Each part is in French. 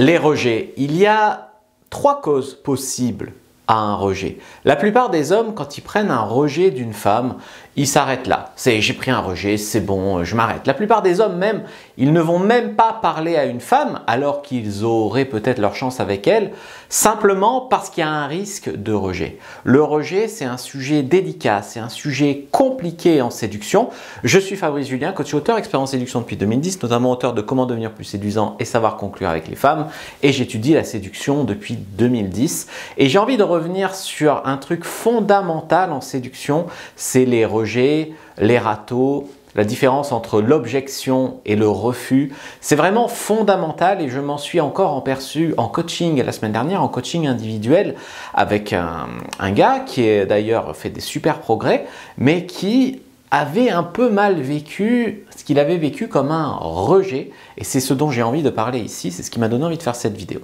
Les rejets. Il y a 3 causes possibles à un rejet. La plupart des hommes, quand ils prennent un rejet d'une femme, ils s'arrêtent là. C'est j'ai pris un rejet, c'est bon, je m'arrête. La plupart des hommes même, ils ne vont même pas parler à une femme alors qu'ils auraient peut-être leur chance avec elle, simplement parce qu'il y a un risque de rejet. Le rejet, c'est un sujet délicat, c'est un sujet compliqué en séduction. Je suis Fabrice Julien, coach et auteur, expert en séduction depuis 2010, notamment auteur de Comment devenir plus séduisant et savoir conclure avec les femmes. Et j'étudie la séduction depuis 2010. Et j'ai envie de revenir sur un truc fondamental en séduction, c'est les rejets, les râteaux, la différence entre l'objection et le refus. C'est vraiment fondamental et je m'en suis encore aperçu en coaching la semaine dernière, en coaching individuel avec un gars qui a d'ailleurs fait des super progrès, mais qui avait un peu mal vécu ce qu'il avait vécu comme un rejet. Et c'est ce dont j'ai envie de parler ici, c'est ce qui m'a donné envie de faire cette vidéo.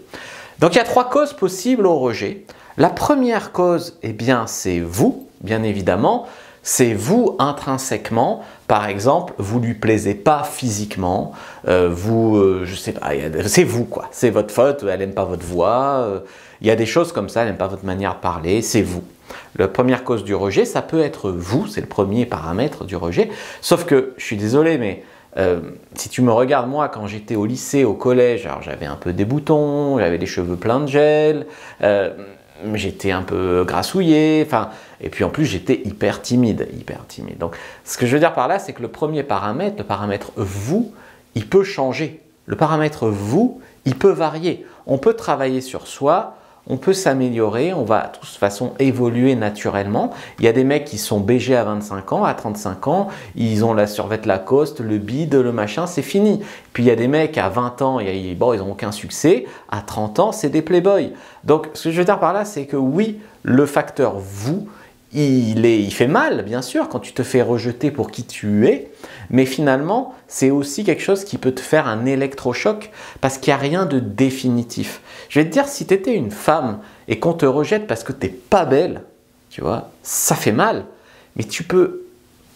Donc il y a 3 causes possibles au rejet. La première cause, eh bien, c'est vous, bien évidemment. C'est vous intrinsèquement. Par exemple, vous lui plaisez pas physiquement, je sais pas, c'est vous quoi. C'est votre faute, elle n'aime pas votre voix, il y a des choses comme ça, elle n'aime pas votre manière de parler, c'est vous. La première cause du rejet, ça peut être vous, c'est le premier paramètre du rejet. Sauf que, je suis désolé, mais si tu me regardes moi quand j'étais au lycée, au collège, alors j'avais un peu des boutons, j'avais les cheveux pleins de gel, j'étais un peu grassouillé, enfin, et puis en plus j'étais hyper timide. Donc ce que je veux dire par là, c'est que le premier paramètre, le paramètre vous, il peut changer. Le paramètre vous, il peut varier. On peut travailler sur soi, on peut s'améliorer, on va de toute façon évoluer naturellement. Il y a des mecs qui sont BG à 25 ans, à 35 ans, ils ont la survette Lacoste, le bide, le machin, c'est fini. Puis il y a des mecs à 20 ans, bon, ils n'ont aucun succès, à 30 ans, c'est des playboys. Donc ce que je veux dire par là, c'est que oui, le facteur vous, il fait mal, bien sûr, quand tu te fais rejeter pour qui tu es, mais finalement, c'est aussi quelque chose qui peut te faire un électrochoc parce qu'il n'y a rien de définitif. Je vais te dire, si tu étais une femme et qu'on te rejette parce que tu n'es pas belle, tu vois, ça fait mal, mais tu peux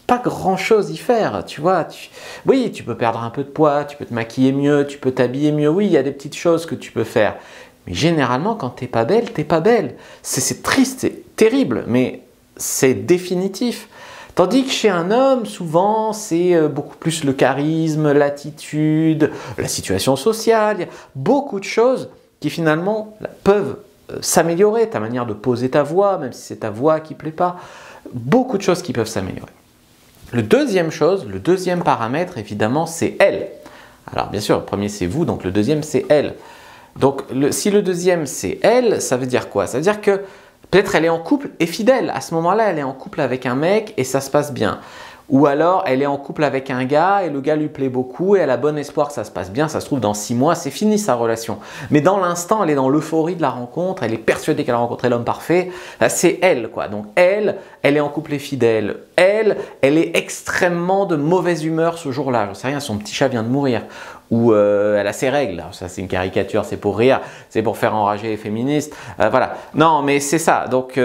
pas grand-chose y faire, tu vois. Oui, tu peux perdre un peu de poids, tu peux te maquiller mieux, tu peux t'habiller mieux, oui, il y a des petites choses que tu peux faire. Mais généralement, quand tu n'es pas belle, tu n'es pas belle. C'est triste, c'est terrible, mais c'est définitif. Tandis que chez un homme, souvent, c'est beaucoup plus le charisme, l'attitude, la situation sociale. Il y a beaucoup de choses qui finalement peuvent s'améliorer. Ta manière de poser ta voix, même si c'est ta voix qui ne plaît pas. Beaucoup de choses qui peuvent s'améliorer. Le deuxième paramètre, évidemment, c'est elle. Alors bien sûr, le premier c'est vous, donc le deuxième c'est elle. Donc si le deuxième c'est elle, ça veut dire quoi? Ça veut dire que peut-être elle est en couple et fidèle. À ce moment-là, elle est en couple avec un mec et ça se passe bien. Ou alors, elle est en couple avec un gars et le gars lui plaît beaucoup et elle a bon espoir que ça se passe bien. Ça se trouve, dans 6 mois, c'est fini sa relation. Mais dans l'instant, elle est dans l'euphorie de la rencontre. Elle est persuadée qu'elle a rencontré l'homme parfait. C'est elle, quoi. Donc, elle est en couple et fidèle. Elle est extrêmement de mauvaise humeur ce jour-là. J'en sais rien, son petit chat vient de mourir. Ou elle a ses règles. Alors ça, c'est une caricature, c'est pour rire, c'est pour faire enrager les féministes. Voilà. Non, mais c'est ça. Donc,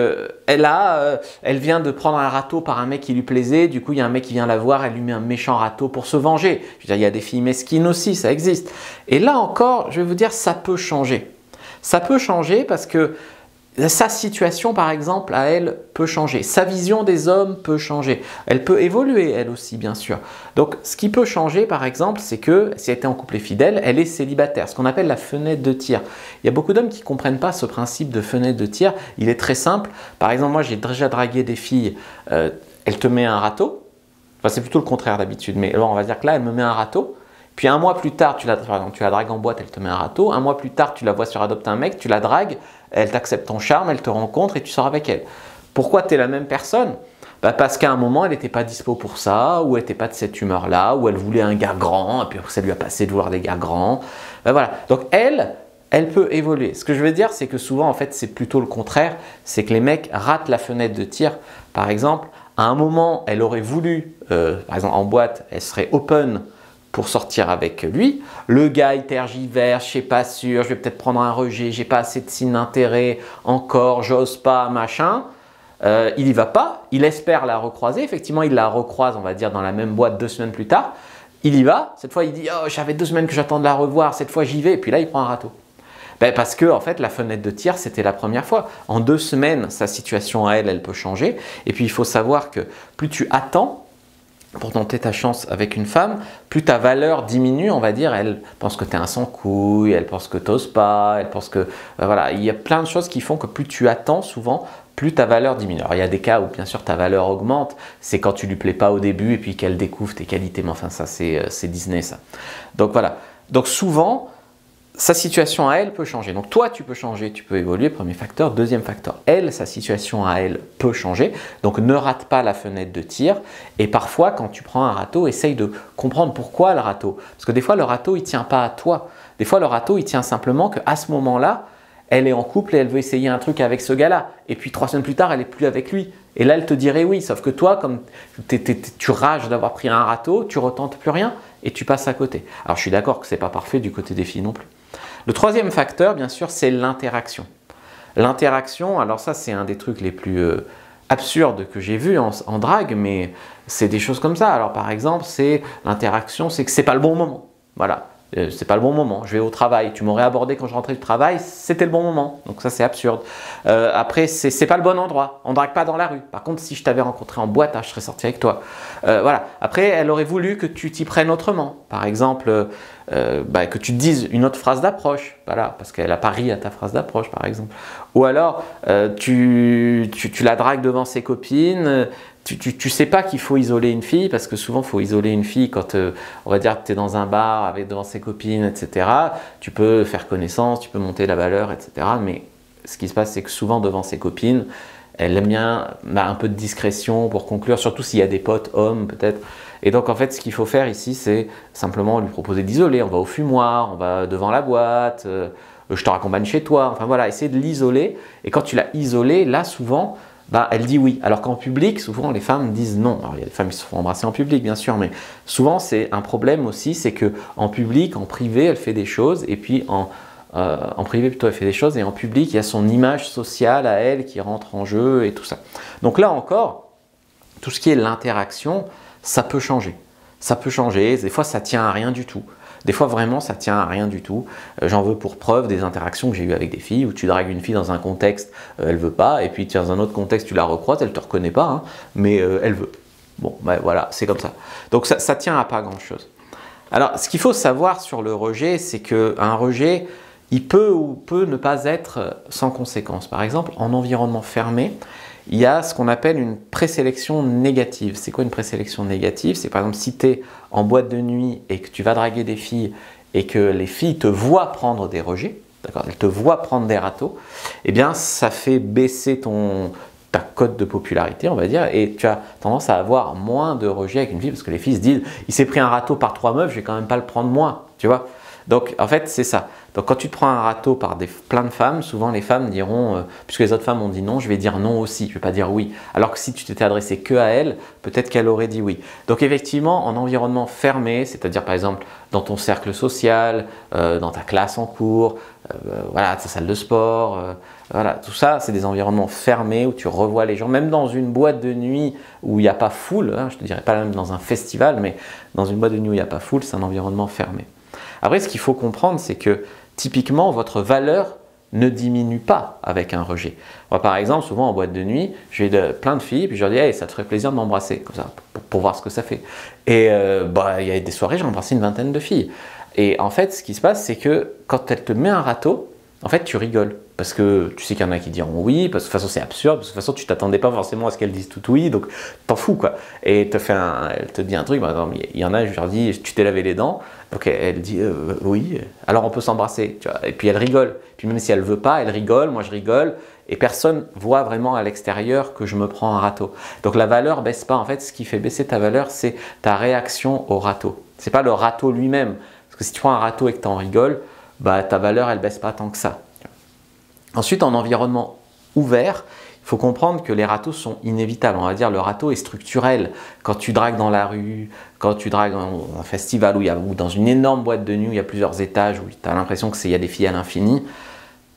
elle vient de prendre un râteau par un mec qui lui plaisait. Du coup, il y a un mec qui vient la voir, elle lui met un méchant râteau pour se venger. Je veux dire, il y a des filles mesquines aussi, ça existe. Et là encore, je vais vous dire, ça peut changer. Ça peut changer parce que sa situation, par exemple, à elle, peut changer. Sa vision des hommes peut changer. Elle peut évoluer, elle aussi, bien sûr. Donc, ce qui peut changer, par exemple, c'est que si elle était en couple et fidèle, elle est célibataire. Ce qu'on appelle la fenêtre de tir. Il y a beaucoup d'hommes qui ne comprennent pas ce principe de fenêtre de tir. Il est très simple. Par exemple, moi, j'ai déjà dragué des filles. Elle te met un râteau. Enfin, c'est plutôt le contraire d'habitude. Mais alors, on va dire que là, elle me met un râteau. Puis un mois plus tard, tu la dragues en boîte, elle te met un râteau. Un mois plus tard, tu la vois sur Adopte un mec, tu la dragues, elle t'accepte ton charme, elle te rencontre et tu sors avec elle. Pourquoi tu es la même personne? Parce qu'à un moment, elle n'était pas dispo pour ça, ou elle n'était pas de cette humeur-là, ou elle voulait un gars grand, et puis ça lui a passé de voir des gars grands. Voilà. Donc elle peut évoluer. Ce que je veux dire, c'est que souvent, en fait, c'est plutôt le contraire. C'est que les mecs ratent la fenêtre de tir. Par exemple, à un moment, elle aurait voulu, par exemple en boîte, elle serait open pour sortir avec lui. Le gars, il tergiverse, je ne suis pas sûr, je vais peut-être prendre un rejet, j'ai pas assez de signes d'intérêt, encore, j'ose pas, machin. Il n'y va pas, il espère la recroiser. Effectivement, il la recroise, on va dire, dans la même boîte 2 semaines plus tard. Il y va, cette fois il dit « Oh, j'avais 2 semaines que j'attends de la revoir, cette fois j'y vais », et puis là il prend un râteau. Ben parce que en fait, la fenêtre de tir, c'était la première fois. En 2 semaines, sa situation à elle, elle peut changer. Et puis, il faut savoir que plus tu attends pour tenter ta chance avec une femme, plus ta valeur diminue, on va dire. Elle pense que tu es un sans-couille, elle pense que tu n'oses pas, elle pense que... voilà, il y a plein de choses qui font que plus tu attends, souvent, plus ta valeur diminue. Alors, il y a des cas où, bien sûr, ta valeur augmente. C'est quand tu lui plais pas au début et puis qu'elle découvre tes qualités. Mais enfin, ça, c'est Disney, ça. Donc, voilà. Donc, souvent, sa situation à elle peut changer. Donc toi, tu peux changer, tu peux évoluer, premier facteur. Deuxième facteur, elle, sa situation à elle peut changer. Donc ne rate pas la fenêtre de tir. Et parfois, quand tu prends un râteau, essaye de comprendre pourquoi le râteau. Parce que des fois, le râteau, il ne tient pas à toi. Des fois, le râteau, il tient simplement qu'à ce moment-là, elle est en couple et elle veut essayer un truc avec ce gars-là. Et puis 3 semaines plus tard, elle n'est plus avec lui. Et là, elle te dirait oui. Sauf que toi, comme tu rages d'avoir pris un râteau, tu retentes plus rien et tu passes à côté. Alors je suis d'accord que ce n'est pas parfait du côté des filles non plus. Le troisième facteur, bien sûr, c'est l'interaction. L'interaction, alors ça, c'est un des trucs les plus absurdes que j'ai vus en drague, mais c'est des choses comme ça. Alors par exemple, c'est l'interaction, c'est que c'est pas le bon moment. Voilà, c'est pas le bon moment. Je vais au travail, tu m'aurais abordé quand je rentrais du travail, c'était le bon moment. Donc ça, c'est absurde. Après, c'est pas le bon endroit. On drague pas dans la rue. Par contre, si je t'avais rencontré en boîte, je serais sorti avec toi. Voilà. Après, elle aurait voulu que tu t'y prennes autrement. Par exemple, que tu te dises une autre phrase d'approche, voilà, parce qu'elle n'a pas ri à ta phrase d'approche, par exemple. Ou alors, tu la dragues devant ses copines, tu sais pas qu'il faut isoler une fille, parce que souvent, il faut isoler une fille quand, on va dire que tu es dans un bar avec devant ses copines, etc. Tu peux faire connaissance, tu peux monter la valeur, etc. Mais ce qui se passe, c'est que souvent, devant ses copines, elle aime bien un peu de discrétion pour conclure, surtout s'il y a des potes hommes, peut-être. Et donc, en fait, ce qu'il faut faire ici, c'est simplement lui proposer d'isoler. On va au fumoir, on va devant la boîte, je te raccompagne chez toi. Enfin, voilà, essayer de l'isoler. Et quand tu l'as isolée, là, souvent, elle dit oui. Alors qu'en public, souvent, les femmes disent non. Alors, il y a des femmes qui se font embrasser en public, bien sûr, mais souvent, c'est un problème aussi, c'est qu'en public, en privé, elle fait des choses, et puis en privé, plutôt, elle fait des choses, et en public, il y a son image sociale à elle qui rentre en jeu et tout ça. Donc là encore, tout ce qui est l'interaction, ça peut changer. Ça peut changer, des fois ça tient à rien du tout. Des fois vraiment ça tient à rien du tout. J'en veux pour preuve des interactions que j'ai eues avec des filles où tu dragues une fille dans un contexte, elle veut pas, et puis dans un autre contexte tu la recroises, elle te reconnaît pas, hein, mais elle veut. Bon, voilà, c'est comme ça. Donc ça tient à pas grand chose. Alors ce qu'il faut savoir sur le rejet, c'est qu'un rejet, il peut ou peut ne pas être sans conséquence. Par exemple, en environnement fermé, il y a ce qu'on appelle une présélection négative. C'est quoi une présélection négative? C'est par exemple si tu es en boîte de nuit et que tu vas draguer des filles et que les filles te voient prendre des rejets, d'accord, elles te voient prendre des râteaux, eh bien ça fait baisser ta cote de popularité, on va dire, et tu as tendance à avoir moins de rejets avec une fille parce que les filles se disent il s'est pris un râteau par 3 meufs, je vais quand même pas le prendre moi, tu vois. Donc en fait c'est ça. Donc quand tu te prends un râteau par plein de femmes, souvent les femmes diront, puisque les autres femmes ont dit non, je vais dire non aussi, je ne vais pas dire oui. Alors que si tu t'étais adressé que à elle, peut-être qu'elle aurait dit oui. Donc effectivement, en environnement fermé, c'est-à-dire par exemple dans ton cercle social, dans ta classe en cours, voilà, ta salle de sport, voilà, tout ça c'est des environnements fermés où tu revois les gens, même dans une boîte de nuit où il n'y a pas foule, hein, je ne te dirais pas même dans un festival, mais dans une boîte de nuit où il n'y a pas foule, c'est un environnement fermé. Après, ce qu'il faut comprendre, c'est que typiquement, votre valeur ne diminue pas avec un rejet. Moi, par exemple, souvent en boîte de nuit, j'ai plein de filles, puis je leur dis hey, ça te ferait plaisir de m'embrasser, comme ça, pour voir ce que ça fait. Et il y a des soirées, j'ai embrassé une vingtaine de filles. Et en fait, ce qui se passe, c'est que quand elle te met un râteau, en fait, tu rigoles. Parce que tu sais qu'il y en a qui diront oui, parce que de toute façon c'est absurde, parce que de toute façon tu t'attendais pas forcément à ce qu'elles disent tout oui, donc t'en fous quoi. Et elle te dit un truc, par exemple, il y en a, je leur dis tu t'es lavé les dents, donc elle dit oui, alors on peut s'embrasser, tu vois. Et puis elle rigole. Puis même si elle veut pas, elle rigole, moi je rigole, et personne voit vraiment à l'extérieur que je me prends un râteau. Donc la valeur baisse pas, en fait ce qui fait baisser ta valeur c'est ta réaction au râteau. C'est pas le râteau lui-même, parce que si tu prends un râteau et que t'en rigoles, ta valeur elle baisse pas tant que ça. Ensuite, en environnement ouvert, il faut comprendre que les râteaux sont inévitables. On va dire le râteau est structurel. Quand tu dragues dans la rue, quand tu dragues dans un festival ou dans une énorme boîte de nuit où il y a plusieurs étages, où tu as l'impression qu'il y a des filles à l'infini,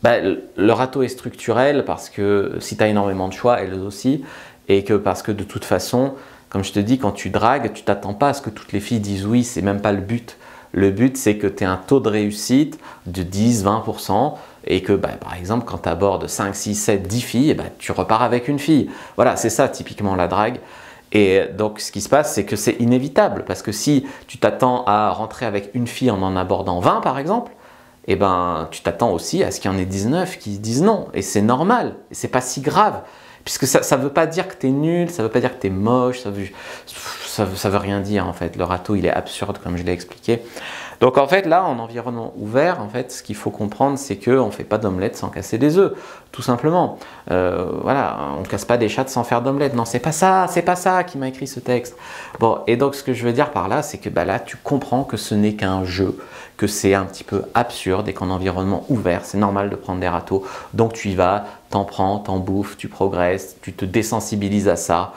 le râteau est structurel parce que si tu as énormément de choix, elles aussi, et que parce que de toute façon, comme je te dis, quand tu dragues, tu t'attends pas à ce que toutes les filles disent oui, c'est même pas le but. Le but, c'est que tu aies un taux de réussite de 10-20% et que, par exemple, quand tu abordes 5, 6, 7, 10 filles, tu repars avec une fille. Voilà, c'est ça typiquement la drague. Et donc, ce qui se passe, c'est que c'est inévitable parce que si tu t'attends à rentrer avec une fille en abordant 20, par exemple, tu t'attends aussi à ce qu'il y en ait 19 qui disent non. Et c'est normal, et c'est pas si grave. Puisque ça ne veut pas dire que tu es nul, ça ne veut pas dire que tu es moche, ça veut rien dire en fait. Le râteau, il est absurde comme je l'ai expliqué. Donc en fait, là, en environnement ouvert, en fait, ce qu'il faut comprendre, c'est qu'on ne fait pas d'omelette sans casser des œufs, tout simplement. Voilà, on ne casse pas des chattes sans faire d'omelette. Non, c'est pas ça qui m'a écrit ce texte. Bon, et donc ce que je veux dire par là, c'est que là, tu comprends que ce n'est qu'un jeu, que c'est un petit peu absurde et qu'en environnement ouvert, c'est normal de prendre des râteaux. Donc tu y vas, t'en prends, t'en bouffes, tu progresses, tu te désensibilises à ça.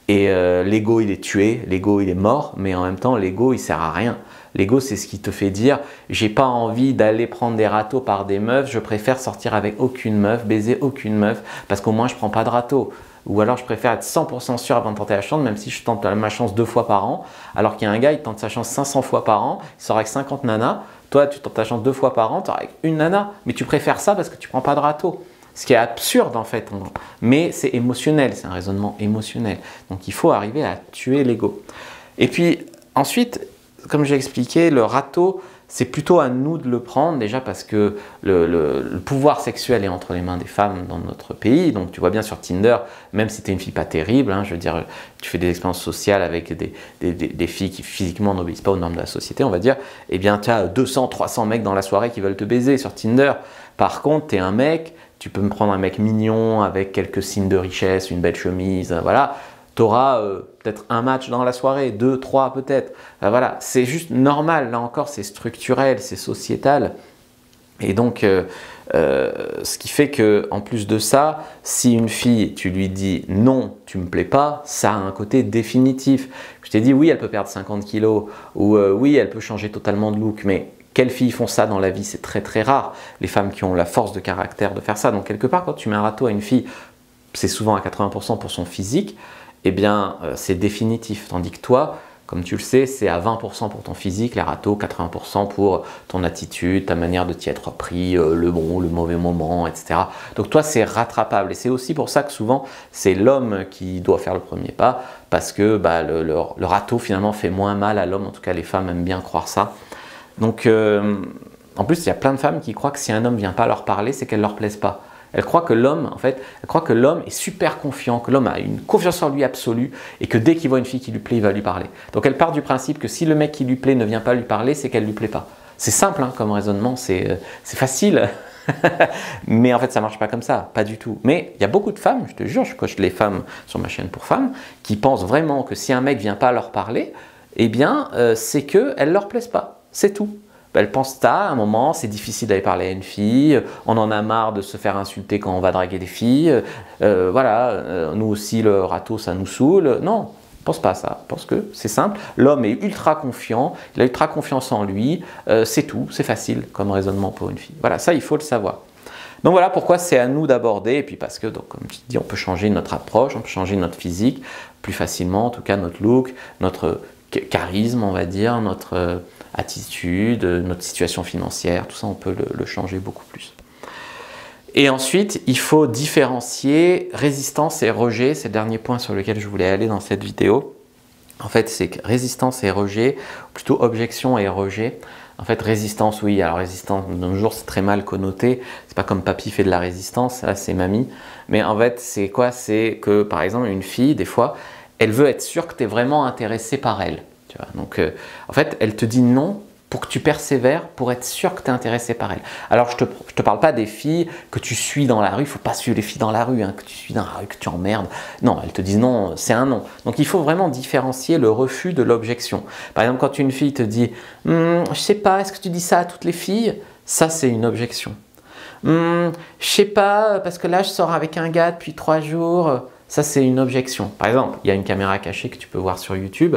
Et l'ego, il est tué, l'ego, il est mort, mais en même temps, l'ego, il sert à rien. L'ego, c'est ce qui te fait dire « j'ai pas envie d'aller prendre des râteaux par des meufs, je préfère sortir avec aucune meuf, baiser aucune meuf, parce qu'au moins je prends pas de râteau. » Ou alors je préfère être 100% sûr avant de tenter la chance, même si je tente ma chance 2 fois par an, alors qu'il y a un gars, il tente sa chance 500 fois par an, il sort avec 50 nanas. Toi, tu tentes ta chance 2 fois par an, tu sors avec une nana, mais tu préfères ça parce que tu prends pas de râteau. Ce qui est absurde en fait, mais c'est émotionnel, c'est un raisonnement émotionnel. Donc il faut arriver à tuer l'ego. Et puis ensuite, comme j'ai expliqué, le râteau, c'est plutôt à nous de le prendre, déjà parce que le pouvoir sexuel est entre les mains des femmes dans notre pays. Donc tu vois bien sur Tinder, même si tu es une fille pas terrible, je veux dire, tu fais des expériences sociales avec des filles qui physiquement n'obéissent pas aux normes de la société, on va dire, eh bien tu as 200, 300 mecs dans la soirée qui veulent te baiser sur Tinder. Par contre, tu es un mec, tu peux me prendre un mec mignon avec quelques signes de richesse, une belle chemise, voilà. Tu auras peut-être un match dans la soirée, 2, 3 peut-être. Voilà, c'est juste normal, là encore, c'est structurel, c'est sociétal. Et donc, ce qui fait qu'en plus de ça, si une fille, tu lui dis non, tu me plais pas, ça a un côté définitif. Je t'ai dit oui, elle peut perdre 50 kilos, ou oui, elle peut changer totalement de look, mais quelles filles font ça dans la vie? C'est très très rare, les femmes qui ont la force de caractère de faire ça. Donc quelque part, quand tu mets un râteau à une fille, c'est souvent à 80% pour son physique, eh bien c'est définitif. Tandis que toi, comme tu le sais, c'est à 20% pour ton physique, les râteaux, 80% pour ton attitude, ta manière de t'y être pris, le bon, le mauvais moment, etc. Donc toi, c'est rattrapable. Et c'est aussi pour ça que souvent, c'est l'homme qui doit faire le premier pas, parce que le râteau finalement fait moins mal à l'homme. En tout cas, les femmes aiment bien croire ça. Donc, en plus, il y a plein de femmes qui croient que si un homme ne vient pas leur parler, c'est qu'elle ne leur plaise pas. Elles croient que l'homme, en fait, est super confiant, que l'homme a une confiance en lui absolue et que dès qu'il voit une fille qui lui plaît, il va lui parler. Donc, elle part du principe que si le mec qui lui plaît ne vient pas lui parler, c'est qu'elle ne lui plaît pas. C'est simple comme raisonnement, c'est facile. Mais en fait, ça ne marche pas comme ça, pas du tout. Mais il y a beaucoup de femmes, je te jure, je coach les femmes sur ma chaîne pour femmes, qui pensent vraiment que si un mec ne vient pas leur parler, eh bien, c'est qu'elle ne leur plaise pas. C'est tout. Elle pense ça, à un moment, c'est difficile d'aller parler à une fille, on en a marre de se faire insulter quand on va draguer des filles, voilà, nous aussi le râteau ça nous saoule. Non, pense pas à ça, pense que c'est simple, l'homme est ultra confiant, il a ultra confiance en lui, c'est tout, c'est facile comme raisonnement pour une fille. Voilà, ça il faut le savoir. Donc voilà pourquoi c'est à nous d'aborder, et puis parce que, donc, comme je te dis, on peut changer notre approche, on peut changer notre physique plus facilement, en tout cas notre look, notre charisme, on va dire, notre attitude, notre situation financière, tout ça on peut le changer beaucoup plus. Et ensuite, il faut différencier résistance et rejet, c'est le dernier point sur lequel je voulais aller dans cette vidéo. En fait, c'est que résistance et rejet, plutôt objection et rejet. En fait, résistance, oui, alors résistance, de nos jours, c'est très mal connoté. C'est pas comme papy fait de la résistance, là, c'est mamie. Mais en fait, c'est quoi? C'est que, par exemple, une fille, des fois, elle veut être sûre que tu es vraiment intéressé par elle. Tu vois? Donc, en fait, elle te dit non pour que tu persévères, pour être sûr que tu es intéressé par elle. Alors, je te parle pas des filles que tu suis dans la rue, il ne faut pas suivre les filles dans la rue, que tu suis dans la rue, que tu emmerdes. Non, elles te disent non, c'est un non. Donc, il faut vraiment différencier le refus de l'objection. Par exemple, quand une fille te dit « je sais pas, est-ce que tu dis ça à toutes les filles ?» Ça, c'est une objection. « Je sais pas, parce que là, je sors avec un gars depuis 3 jours. » Ça, c'est une objection. Par exemple, il y a une caméra cachée que tu peux voir sur YouTube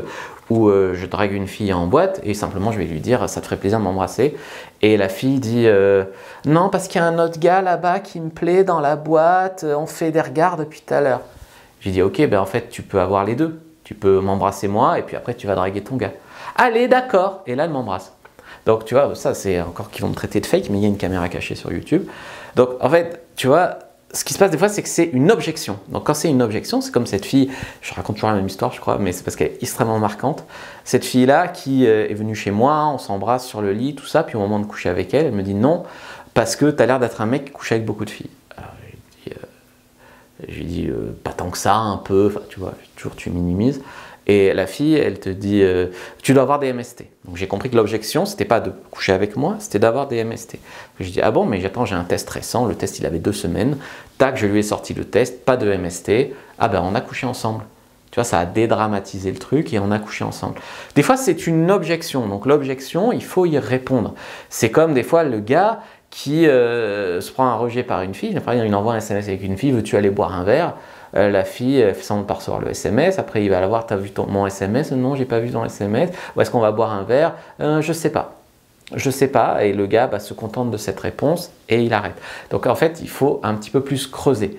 où je drague une fille en boîte et simplement je vais lui dire « ça te ferait plaisir de m'embrasser ?» Et la fille dit « non, parce qu'il y a un autre gars là-bas qui me plaît dans la boîte, on fait des regards depuis tout à l'heure. » J'ai dit « ok, ben en fait, tu peux avoir les deux. Tu peux m'embrasser moi et puis après, tu vas draguer ton gars. » « Allez, d'accord. » Et là, elle m'embrasse. Donc tu vois, ça c'est encore qu'ils vont me traiter de fake, mais il y a une caméra cachée sur YouTube. Donc en fait, tu vois, ce qui se passe des fois, c'est que c'est une objection. Donc quand c'est une objection, c'est comme cette fille, je raconte toujours la même histoire, je crois, mais c'est parce qu'elle est extrêmement marquante. Cette fille-là qui est venue chez moi, on s'embrasse sur le lit, tout ça, puis au moment de coucher avec elle, elle me dit non, parce que tu as l'air d'être un mec qui couche avec beaucoup de filles. Alors, je lui dis pas tant que ça, un peu, enfin tu vois, toujours tu minimises. Et la fille, elle te dit tu dois avoir des MST. Donc j'ai compris que l'objection, c'était pas de coucher avec moi, c'était d'avoir des MST. Je dis ah bon, mais j'attends, j'ai un test récent, le test il avait 2 semaines. Tac, je lui ai sorti le test, pas de MST. Ah ben on a couché ensemble. Tu vois, ça a dédramatisé le truc et on a couché ensemble. Des fois, c'est une objection. Donc l'objection, il faut y répondre. C'est comme des fois le gars qui se prend un rejet par une fille. Enfin, il envoie un SMS avec une fille, veux-tu aller boire un verre? La fille fait semblant de pas recevoir le SMS. Après, il va la voir, t'as vu mon SMS? Non, j'ai pas vu ton SMS. Ou est-ce qu'on va boire un verre? Je sais pas. Je sais pas. Et le gars se contente de cette réponse et il arrête. Donc en fait, il faut un petit peu plus creuser.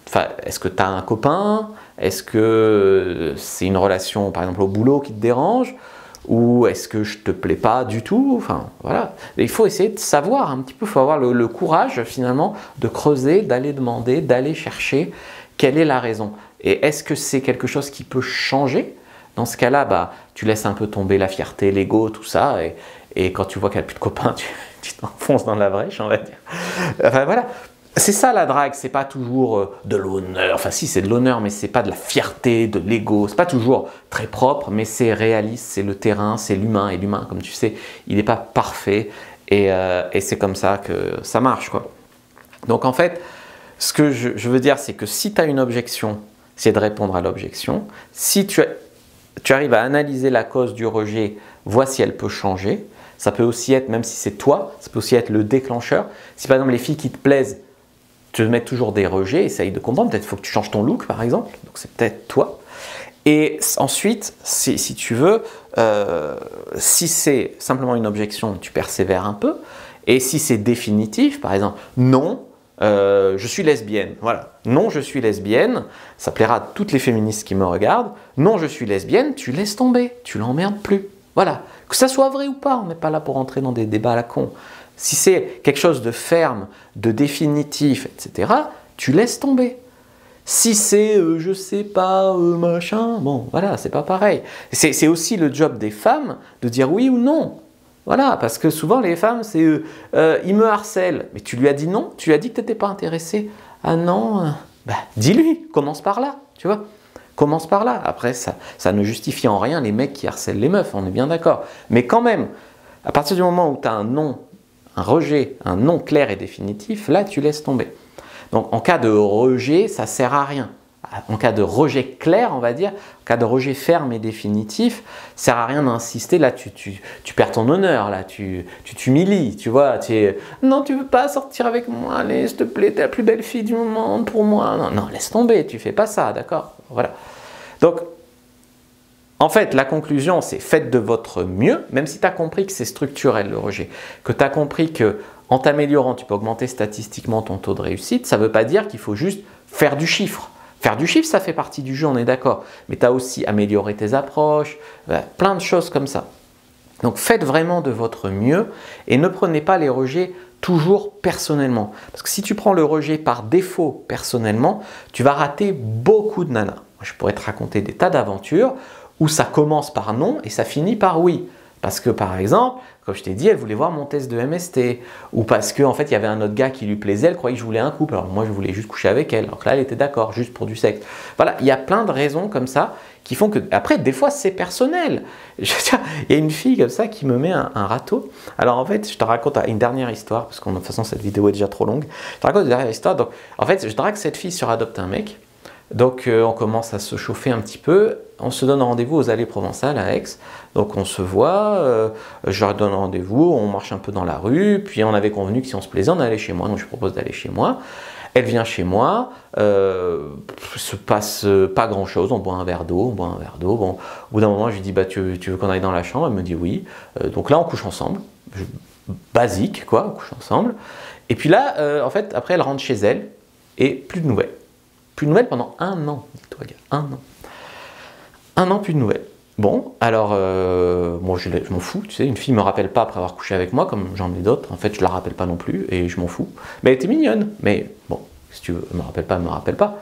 Enfin, est-ce que tu as un copain? Est-ce que c'est une relation, par exemple, au boulot qui te dérange? Ou est-ce que je te plais pas du tout? Enfin, voilà. Et il faut essayer de savoir un petit peu, il faut avoir le courage, finalement, de creuser, d'aller demander, d'aller chercher quelle est la raison. Et est-ce que c'est quelque chose qui peut changer? Dans ce cas-là, tu laisses un peu tomber la fierté, l'ego, tout ça, et quand tu vois qu'elle n'a plus de copains, tu t'enfonces dans la brèche, on va dire. Enfin, voilà. C'est ça la drague, c'est pas toujours de l'honneur, enfin si c'est de l'honneur, mais c'est pas de la fierté, de l'ego, c'est pas toujours très propre, mais c'est réaliste, c'est le terrain, c'est l'humain, et l'humain, comme tu sais, il n'est pas parfait, et c'est comme ça que ça marche, quoi. Donc en fait, ce que je veux dire, c'est que si tu as une objection, c'est de répondre à l'objection. Si tu arrives à analyser la cause du rejet, vois si elle peut changer. Ça peut aussi être, même si c'est toi, ça peut aussi être le déclencheur. Si par exemple les filles qui te plaisent te mettent toujours des rejets, essaye de comprendre, peut-être il faut que tu changes ton look par exemple, donc c'est peut-être toi. Et ensuite, si tu veux, si c'est simplement une objection, tu persévères un peu. Et si c'est définitif, par exemple, non, je suis lesbienne, voilà. Non, je suis lesbienne, ça plaira à toutes les féministes qui me regardent. Non, je suis lesbienne, tu laisses tomber, tu l'emmerdes plus. Voilà. Que ça soit vrai ou pas, on n'est pas là pour entrer dans des débats à la con. Si c'est quelque chose de ferme, de définitif, etc., tu laisses tomber. Si c'est, je sais pas, machin, bon, voilà, c'est pas pareil. C'est aussi le job des femmes de dire oui ou non. Voilà, parce que souvent les femmes, c'est il me harcèle. Mais tu lui as dit non, tu lui as dit que tu n'étais pas intéressé. Ah non, dis-lui, commence par là, tu vois. Commence par là. Après, ça ne justifie en rien les mecs qui harcèlent les meufs, on est bien d'accord. Mais quand même, à partir du moment où tu as un non, un rejet, un non clair et définitif, là tu laisses tomber. Donc en cas de rejet, ça ne sert à rien. En cas de rejet clair, on va dire, en cas de rejet ferme et définitif, ça ne sert à rien d'insister. Là, tu perds ton honneur, là, tu t'humilies, tu vois. Non, tu ne veux pas sortir avec moi, allez, s'il te plaît, tu es la plus belle fille du monde pour moi. Non, non, laisse tomber, tu ne fais pas ça, d'accord? Voilà. Donc, en fait, la conclusion, c'est faites de votre mieux, même si tu as compris que c'est structurel le rejet, que tu as compris que en t'améliorant, tu peux augmenter statistiquement ton taux de réussite, ça ne veut pas dire qu'il faut juste faire du chiffre. Faire du chiffre, ça fait partie du jeu, on est d'accord. Mais tu as aussi amélioré tes approches, plein de choses comme ça. Donc faites vraiment de votre mieux et ne prenez pas les rejets toujours personnellement. Parce que si tu prends le rejet par défaut personnellement, tu vas rater beaucoup de nanas. Je pourrais te raconter des tas d'aventures où ça commence par non et ça finit par oui. Parce que par exemple, comme je t'ai dit, elle voulait voir mon test de MST. Ou parce qu'en fait, il y avait un autre gars qui lui plaisait, elle croyait que je voulais un couple. Alors moi, je voulais juste coucher avec elle. Alors que là, elle était d'accord, juste pour du sexe. Voilà, il y a plein de raisons comme ça qui font que... Après, des fois, c'est personnel. Il y a une fille comme ça qui me met un râteau. Alors en fait, je te raconte une dernière histoire, parce que de toute façon, cette vidéo est déjà trop longue. Je te raconte une dernière histoire. Donc, en fait, je drague cette fille sur Adopte un mec. Donc on commence à se chauffer un petit peu, on se donne rendez-vous aux Allées Provençales à Aix, donc on se voit, je leur donne rendez-vous, on marche un peu dans la rue, puis on avait convenu que si on se plaisait, on allait chez moi, donc je propose d'aller chez moi. Elle vient chez moi, se passe pas grand chose, on boit un verre d'eau, bon, au bout d'un moment je lui dis tu veux qu'on aille dans la chambre? Elle me dit oui, donc là on couche ensemble, basique quoi, on couche ensemble, et puis là en fait après elle rentre chez elle et plus de nouvelles. Plus de nouvelles pendant 1 an, dis-toi, gars, 1 an. 1 an, plus de nouvelles. Bon, alors, moi je m'en fous, tu sais, une fille me rappelle pas après avoir couché avec moi, comme j'en ai d'autres, en fait je la rappelle pas non plus, et je m'en fous. Mais elle était mignonne, mais bon, si tu veux, elle me rappelle pas, elle me rappelle pas.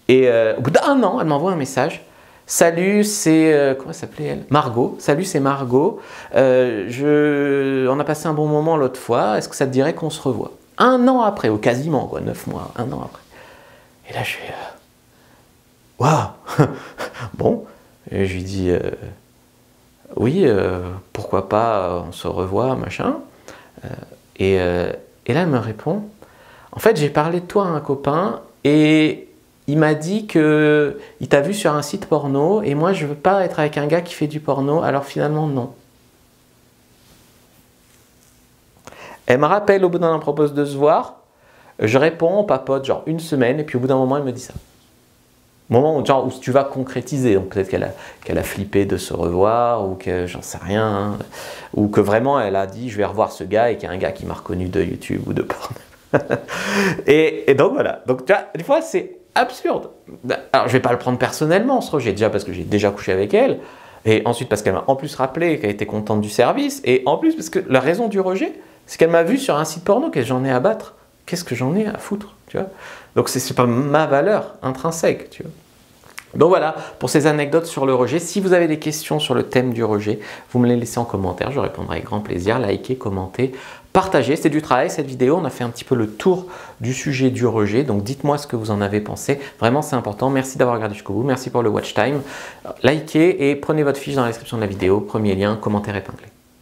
Et au bout d'un an, elle m'envoie un message. Salut, c'est... comment s'appelait elle? Margot. Salut, c'est Margot. On a passé un bon moment l'autre fois, est-ce que ça te dirait qu'on se revoit? Un an après, ou quasiment, quoi, 9 mois, un an après. Et là je fais... Waouh. Bon, et je lui dis... oui, pourquoi pas, on se revoit, machin. Et là, elle me répond, en fait, j'ai parlé de toi à un copain et il m'a dit que il t'a vu sur un site porno et moi, je veux pas être avec un gars qui fait du porno, alors finalement, non. Elle me rappelle, au bout d'un an, elle me propose de se voir. Je réponds, on papote, genre une semaine, et puis au bout d'un moment, elle me dit ça. Moment où, genre, où tu vas concrétiser, donc peut-être qu'elle a flippé de se revoir, ou que j'en sais rien, hein, ou que vraiment elle a dit je vais revoir ce gars et qu'il y a un gars qui m'a reconnu de YouTube ou de porno. et donc voilà, donc tu vois, des fois c'est absurde. Alors je vais pas le prendre personnellement ce rejet, déjà parce que j'ai déjà couché avec elle, et ensuite parce qu'elle m'a en plus rappelé qu'elle était contente du service, et en plus parce que la raison du rejet, c'est qu'elle m'a vu sur un site porno, qu'est-ce que j'en ai à battre, qu'est-ce que j'en ai à foutre, tu vois. Donc c'est pas ma valeur intrinsèque, tu vois. Donc voilà, pour ces anecdotes sur le rejet. Si vous avez des questions sur le thème du rejet, vous me les laissez en commentaire, je répondrai avec grand plaisir. Likez, commentez, partagez. C'est du travail cette vidéo, on a fait un petit peu le tour du sujet du rejet. Donc dites-moi ce que vous en avez pensé. Vraiment, c'est important. Merci d'avoir regardé jusqu'au bout. Merci pour le watch time. Likez et prenez votre fiche dans la description de la vidéo. Premier lien, commentaire épinglé.